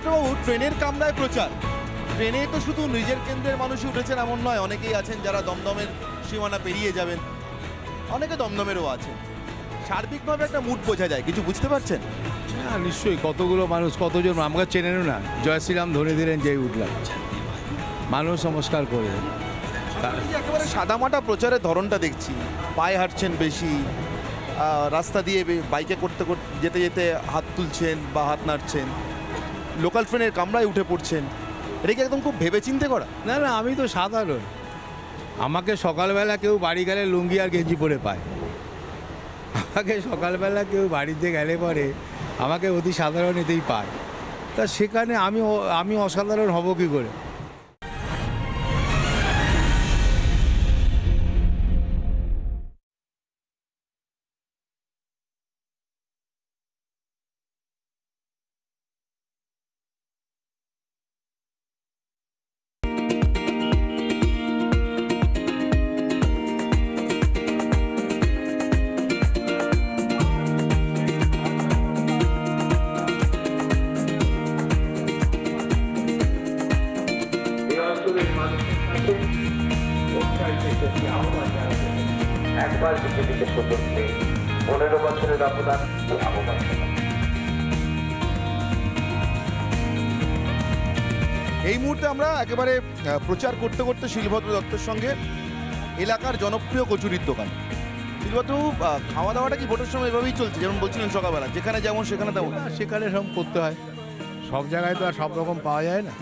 শিলভদ্রবাবু ট্রেনের কামরায় প্রচার। ট্রেনে তো শুধু নিজের কেন্দ্রের মানুষই উঠেছেন এমন নয়, অনেকেই আছেন যারা দমদমের সীমানা পেরিয়ে যাবেন, অনেকে দমদমেরও আছেন। সার্বিকভাবে একটা মুড বোঝা যায়, কিছু বুঝতে পারছেন? হ্যাঁ নিশ্চয়ই, কতগুলো মানুষ, কতজন আমাকে চেনেনও না, জয় শ্রীরাম ধরে দিলেন যেই উঠলাম, মানুষ নমস্কার করে। একেবারে সাদামাটা প্রচারের ধরনটা দেখছি, পায়ে হাঁটছেন বেশি, রাস্তা দিয়ে বাইকে করতে করতে যেতে যেতে হাত তুলছেন বা হাত নাড়ছেন, লোকাল ট্রেনের কামরায় উঠে পড়ছেন, এটা কি একদম খুব ভেবেচিন্তে করা? না না, আমি তো সাধারণ। আমাকে সকালবেলা কেউ বাড়ি গেলে লুঙ্গি আর গেঞ্জি পরে পায়, আমাকে সকালবেলা কেউ বাড়িতে গেলে পরে আমাকে অতি সাধারণ এতেই পায়, তা সেখানে আমি অসাধারণ হব কী করে? একবার বিজেপিকে সতর্কে 15 বছরের অবদান এই মুহূর্তে আমরা একেবারে প্রচার করতে করতে শিলভদ্র দত্তের সঙ্গে এলাকার জনপ্রিয় কচুরির দোকান। শিলভদ্রবাবু, খাওয়া দাওয়াটা কি ভোটের সময় এভাবেই চলছে, যেমন বলছিলেন সকালবেলা যেখানে যেমন সেখানে তেমন? সেখানে সব করতে হয়, সব জায়গায় তো আর সব রকম পাওয়া যায় না।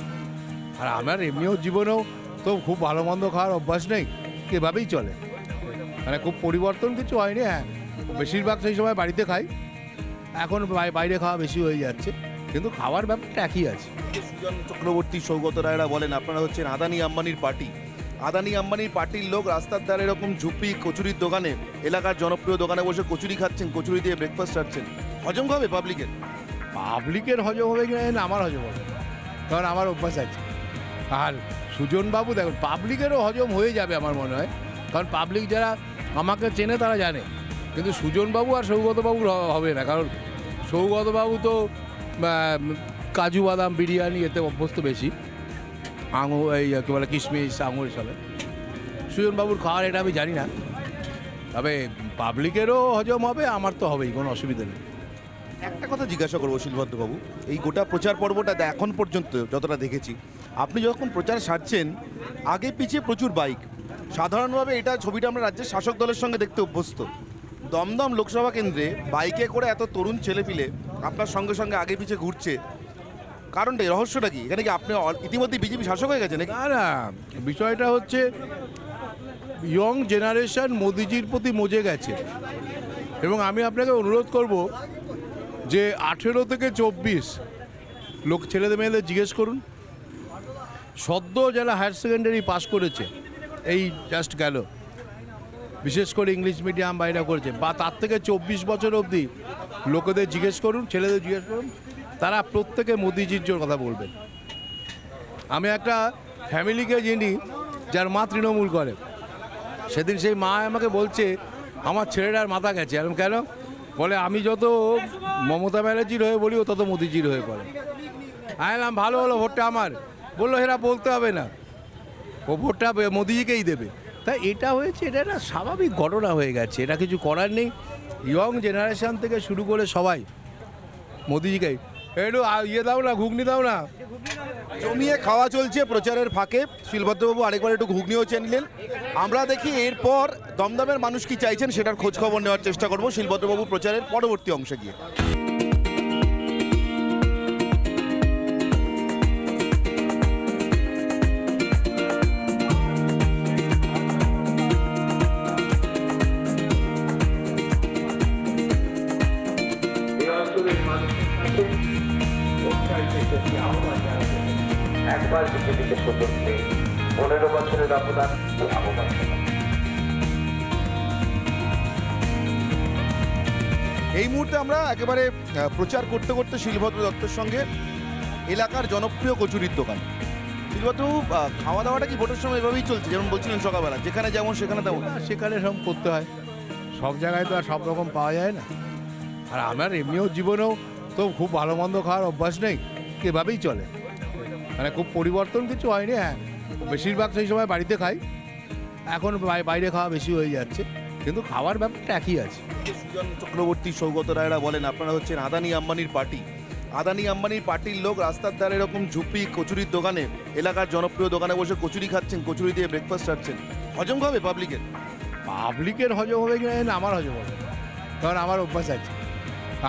আর আমার এমনিও জীবনেও তো খুব ভালো মন্দ খাওয়ার অভ্যাস নেই, এভাবেই চলে, মানে খুব পরিবর্তন কিছু হয়নি। হ্যাঁ, বেশিরভাগ সেই সময় বাড়িতে খাই, এখন বাইরে খাওয়া বেশি হয়ে যাচ্ছে, কিন্তু খাওয়ার ব্যাপারটা একই আছে। সুজন চক্রবর্তী, সৌগত রায়রা বলেন আপনারা হচ্ছেন আদানি আম্বানির পার্টি। আদানি আম্বানির পার্টির লোক রাস্তার ধারে এরকম ঝুপড়ি কচুরির দোকানে, এলাকার জনপ্রিয় দোকানে বসে কচুরি খাচ্ছেন, কচুরি দিয়ে ব্রেকফাস্ট খাচ্ছেন, হজম হবে পাবলিকের? পাবলিকের হজম হবে কিনা না, আমার হজম হবে, কারণ আমার অভ্যাস আছে। আর সুজনবাবু দেখুন, পাবলিকেরও হজম হয়ে যাবে আমার মনে হয়, কারণ পাবলিক যারা আমাকে চেনে তারা জানে, কিন্তু সুজনবাবু আর সৌগতবাবুর হবে না, কারণ সৌগতবাবু তো কাজু বাদাম বিরিয়ানি এতে অভ্যস্ত বেশি, আঙুর এই কী বলে কিশমিশ আঙুর হিসাবে। সুজনবাবুর খাওয়ার এটা আমি জানি না, তবে পাবলিকেরও হজম হবে, আমার তো হবেই, কোনো অসুবিধা নেই। একটা কথা জিজ্ঞাসা করবো শিলভদ্রবাবু, এই গোটা প্রচার পর্বটা এখন পর্যন্ত যতটা দেখেছি, আপনি যখন প্রচার সারছেন আগে পিছিয়ে প্রচুর বাইক, সাধারণভাবে এটা ছবিটা আমরা রাজ্যের শাসক দলের সঙ্গে দেখতে অভ্যস্ত। দমদম লোকসভা কেন্দ্রে বাইকে করে এত তরুণ ছেলেপিলে আপনার সঙ্গে সঙ্গে আগে পিছিয়ে ঘুরছে, কারণটা রহস্যটা কি? এখানে কি আপনি ইতিমধ্যে বিজেপি শাসক হয়ে গেছেন? না না, বিষয়টা হচ্ছে ইয়ং জেনারেশন মোদিজির প্রতি মজে গেছে, এবং আমি আপনাকে অনুরোধ করব যে 18 থেকে 24 লোক ছেলেদের মেয়েদের জিজ্ঞেস করুন, সদ্য যারা হায়ার সেকেন্ডারি পাস করেছে এই জাস্ট গেল, বিশেষ করে ইংলিশ মিডিয়াম বাইরে করেছে, বা তার থেকে 24 বছর অবধি লোকেদের জিজ্ঞেস করুন, ছেলেদের জিজ্ঞেস করুন, তারা প্রত্যেকে মোদিজির জন্য কথা বলবেন। আমি একটা ফ্যামিলিকে চিনি যার মা তৃণমূল করে, সেদিন সেই মা আমাকে বলছে আমার ছেলেটার মাথা গেছে। এরকম কেন? বলে আমি যত মমতা ব্যানার্জির হয়ে বলি ও তত মোদিজির হয়ে পড়ে। আমি বললাম ভালো হলো, ভোটটা আমার। বললো এরা বলতে হবে না, ও ভোটটা মোদিজিকেই দেবে। তাই এটা হয়েছে, এটা একটা স্বাভাবিক ঘটনা হয়ে গেছে, এটা কিছু করার নেই। ইয়ং জেনারেশন থেকে শুরু করে সবাই মোদিজিকেই, একটু ইয়ে দাও না, ঘুগনি দাও না। জমিয়ে খাওয়া চলছে প্রচারের ফাঁকে। শিলভদ্রবাবু আরেকবার একটু ঘুগনিও চেয়ে নিলেন। আমরা দেখি এরপর দমদমের মানুষ কি চাইছেন সেটার খোঁজ খবর নেওয়ার চেষ্টা করব শিলভদ্রবাবু প্রচারের পরবর্তী অংশে গিয়ে। একবার বিজেপিকে সতর্কে 15 বছরের অবদান এই মুহূর্তে আমরা একেবারে প্রচার করতে করতে শিলভদ্র দত্তের সঙ্গে এলাকার জনপ্রিয় কচুরির দোকান। শিলভদ্রবাবু, খাওয়া দাওয়াটা কি ভোটের সময় এভাবেই চলছে, যেমন বলছিলেন সকালবেলা যেখানে যেমন সেখানে তেমন? সেখানে সব করতে হয়, সব জায়গায় তো আর সব রকম পাওয়া যায় না। আর আমার এমনিও জীবনেও তো খুব ভালো মন্দ খাওয়ার অভ্যাস নেই, এভাবেই চলে, মানে খুব পরিবর্তন কিছু হয়নি। হ্যাঁ, বেশিরভাগ সেই সময় বাড়িতে খাই, এখন বাইরে খাওয়া বেশি হয়ে যাচ্ছে, কিন্তু খাওয়ার ব্যাপারটা একই আছে। সুজন চক্রবর্তী, সৌগত রায়রা বলেন আপনারা হচ্ছেন আদানি আম্বানির পার্টি। আদানি আম্বানির পার্টির লোক রাস্তার ধারে এরকম ঝুপি কচুরির দোকানে, এলাকার জনপ্রিয় দোকানে বসে কচুরি খাচ্ছেন, কচুরি দিয়ে ব্রেকফাস্ট সারছেন, হজম হবে পাবলিকের? পাবলিকের হজম হবে কিনা না, আমার হজম হবে, কারণ আমার অভ্যাস আছে।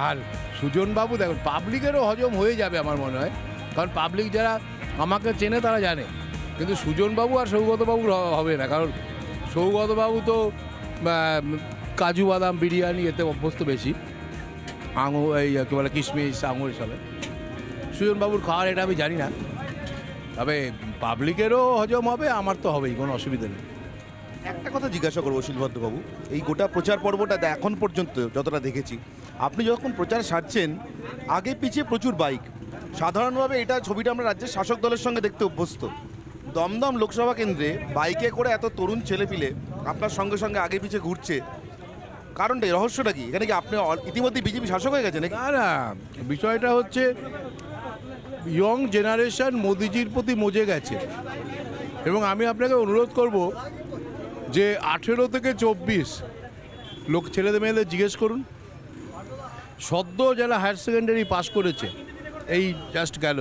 আর সুজনবাবু দেখুন, পাবলিকেরও হজম হয়ে যাবে আমার মনে হয়, কারণ পাবলিক যারা আমাকে চেনে তারা জানে, কিন্তু সুজনবাবু আর সৌগতবাবুর হবে না, কারণ সৌগতবাবু তো কাজু বাদাম বিরিয়ানি এতে অভ্যস্ত বেশি, আঙুর এই কী বলে কিশমিশ আঙুর সবে। সুজনবাবুর খাওয়ার এটা আমি জানি না, তবে পাবলিকেরও হজম হবে, আমার তো হবেই, কোনো অসুবিধা নেই। একটা কথা জিজ্ঞাসা করবো শিলভদ্রবাবু, এই গোটা প্রচার পর্বটা এখন পর্যন্ত যতটা দেখেছি, আপনি যখন প্রচার সারছেন আগে পিছিয়ে প্রচুর বাইক, সাধারণভাবে এটা ছবিটা আমরা রাজ্যের শাসক দলের সঙ্গে দেখতে অভ্যস্ত। দমদম লোকসভা কেন্দ্রে বাইকে করে এত তরুণ ছেলেপিলে আপনার সঙ্গে সঙ্গে আগে পিছিয়ে ঘুরছে, কারণটা রহস্যটা কি? এখানে কি আপনি ইতিমধ্যে বিজেপি শাসক হয়ে গেছেন নাকি? না না, বিষয়টা হচ্ছে ইয়ং জেনারেশন মোদিজির প্রতি মজে গেছে, এবং আমি আপনাকে অনুরোধ করব যে 18 থেকে 24 লোক ছেলেদের মেয়েদের জিজ্ঞেস করুন, সদ্য যারা হায়ার সেকেন্ডারি পাস করেছে এই জাস্ট গেল,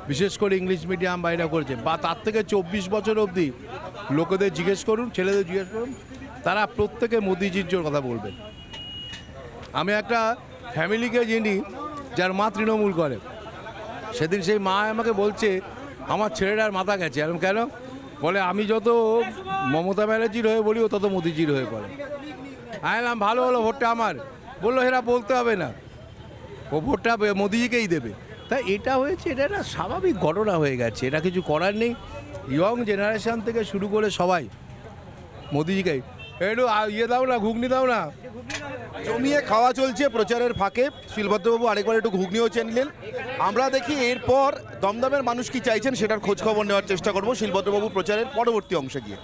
বিশেষ করে ইংলিশ মিডিয়াম বাইরে করেছে, বা তার থেকে 24 বছর অবধি লোকেদের জিজ্ঞেস করুন, ছেলেদের জিজ্ঞেস করুন, তারা প্রত্যেকে মোদিজির জন্য কথা বলবেন। আমি একটা ফ্যামিলিকে চিনি যার মা তৃণমূল করে, সেদিন সেই মা আমাকে বলছে আমার ছেলেটার মাথা গেছে। এরকম কেন? বলে আমি যত মমতা ব্যানার্জির হয়ে বলি ও তত মোদিজির হয়ে পড়ে। আমি বললাম ভালো হলো, ভোটটা আমার। বললো এরা বলতে হবে না, ও ভোটটা মোদিজিকেই দেবে। তাই এটা হয়েছে, এটা একটা স্বাভাবিক ঘটনা হয়ে গেছে, এটা কিছু করার নেই। ইয়ং জেনারেশন থেকে শুরু করে সবাই মোদিজিকেই। একটু ইয়ে দাও না, ঘুগনি দাও না। জমিয়ে খাওয়া চলছে প্রচারের ফাঁকে। শিলভদ্রবাবু আরেকবার একটু ঘুগনিও চেয়ে নিলেন। আমরা দেখি এরপর দমদমের মানুষ কি চাইছেন সেটার খোঁজ খবর নেওয়ার চেষ্টা করব শিলভদ্রবাবু প্রচারের পরবর্তী অংশে গিয়ে।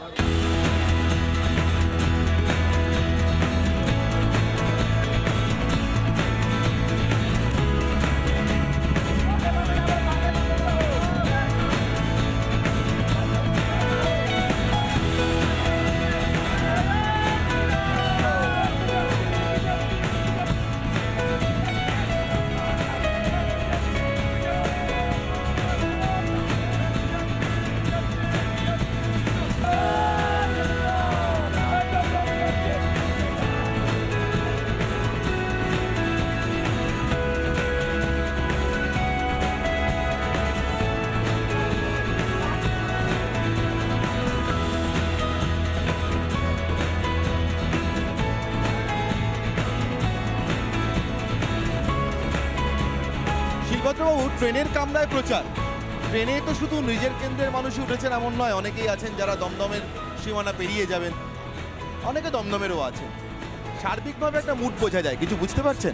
শিলভদ্রবাবু, ট্রেনের কামরায় প্রচার। ট্রেনে তো শুধু নিজের কেন্দ্রের মানুষই উঠেছেন এমন নয়, অনেকেই আছেন যারা দমদমের সীমানা পেরিয়ে যাবেন, অনেকে দমদমেরও আছেন। সার্বিকভাবে একটা মুড বোঝা যায়, কিছু বুঝতে পারছেন?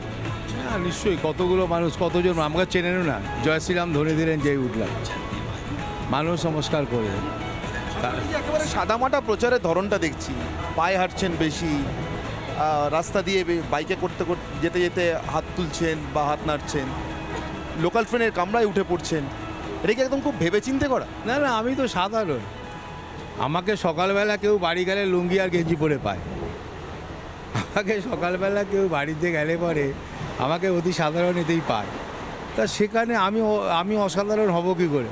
হ্যাঁ নিশ্চয়ই, কতগুলো মানুষ, কতজন আমাকে চেনেনও না, জয় শ্রীরাম ধরে দিলেন যেই উঠলাম, মানুষ নমস্কার করে। এই যে একেবারে সাদামাটা প্রচারের ধরনটা দেখছি, পায়ে হাঁটছেন বেশি, রাস্তা দিয়ে বাইকে করতে করতে যেতে যেতে হাত তুলছেন বা হাত নাড়ছেন, লোকাল ট্রেনের কামরায় উঠে পড়ছেন, এটা কি একদম খুব ভেবেচিন্তে করা? না না, আমি তো সাধারণ। আমাকে সকালবেলা কেউ বাড়ি গেলে লুঙ্গি আর গেঞ্জি পরে পায়, আমাকে সকালবেলা কেউ বাড়িতে গেলে পরে আমাকে অতি সাধারণ এতেই পায়। তা সেখানে আমি অসাধারণ হব কী করে?